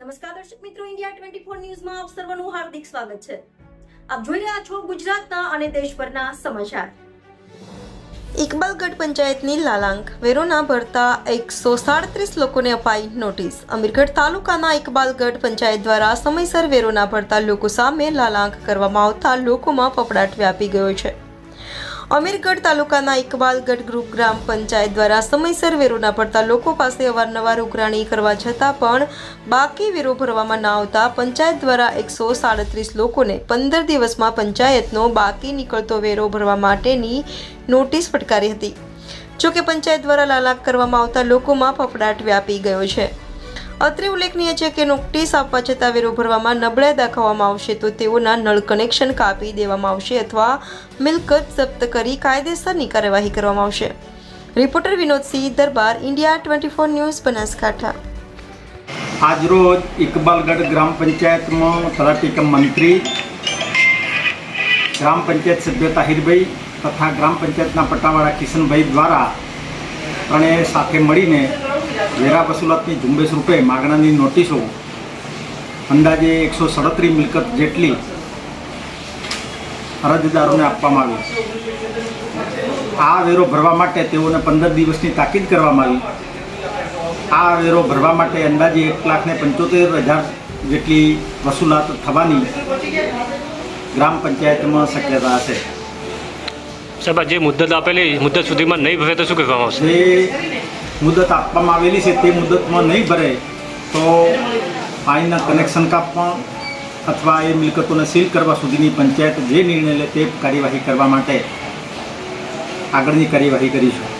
નમસ્કાર દર્શક મિત્રો, ઇન્ડિયા 24 ન્યૂઝમાં આપ સર્વનું હાર્દિક સ્વાગત છે। આપ જોઈ રહ્યા છો ગુજરાતના અને દેશભરના સમાચાર। ઇકબાલગઢ પંચાયતની લાલાંક વેરો ના ભરતા 137 લોકોને અપાઈ નોટિસ। અમીરગઢ તાલુકાના ઇકબાલગઢ પંચાયત દ્વારા સમયસર વેરો ના ભરતા લોકો સામે લાલાંક કરવામાં આવતા લોકોમાં ફફડાટ વ્યાપી ગયો છે। અમીરગઢ તાલુકાના ઇકબાલગઢ ગ્રુપ ગ્રામ પંચાયત દ્વારા સમયસર વેરો ના ભરતા લોકો પાસે અવારનવાર ઉઘરાણી કરવા છતાં પણ બાકી વેરો ભરવામાં ન આવતા પંચાયત દ્વારા 137 લોકોને 15 દિવસમાં પંચાયતનો બાકી નીકળતો વેરો ભરવા માટેની નોટિસ ફટકારી હતી। જોકે પંચાયત દ્વારા લાલાંક કરવામાં આવતા લોકોમાં ફફડાટ વ્યાપી ગયો છે। અત્રે ઉલ્લેખનીય છે કે નોટિસ આપવા છતાં વેરો ભરવામાં નબળાઈ દાખવવામાં આવશે તો તેઓના નળ કનેક્શન કાપી દેવામાં આવશે અથવા મિલકત જપ્ત કરી કાયદેસરની કાર્યવાહી કરવામાં આવશે। રિપોર્ટર વિનોદસિંહ દરબાર, ઇન્ડિયા 24 ન્યૂઝ, બનાસકાંઠા। આજરોજ ઇકબાલગઢ ગ્રામ પંચાયતમાં તલાટી કમ મંત્રી, ગ્રામ પંચાયત સભ્ય તાહિરભાઈ તથા ગ્રામ પંચાયતના પટ્ટાવાળા કિશનભાઈ દ્વારા ત્રણેય સાથે મળીને વેરા વસૂલાતની ઝુંબેશ રૂપે માગણાની નોટિસો અંદાજે 137 મિલકત જેટલી અરજદારોને આપવામાં આવી। આ વેરો ભરવા માટે તેઓને 15 દિવસની તાકીદ કરવામાં આવી। આ વેરો ભરવા માટે અંદાજે 1,75,000 જેટલી વસૂલાત થવાની ગ્રામ પંચાયતમાં શક્યતા છે। સાહેબ, જે મુદ્દત આપેલી મુદ્દત સુધીમાં નહીં ભરે તો શું કહેવામાં આવશે? જે મુદત આપવામાં આવેલી છે તે મુદતમાં નહીં ભરે તો પાણીના કનેક્શન કાપવા અથવા એ મિલકતોને સીલ કરવા સુધીની પંચાયત જે નિર્ણય લે તે કાર્યવાહી કરવા માટે આગળની કાર્યવાહી કરીશું।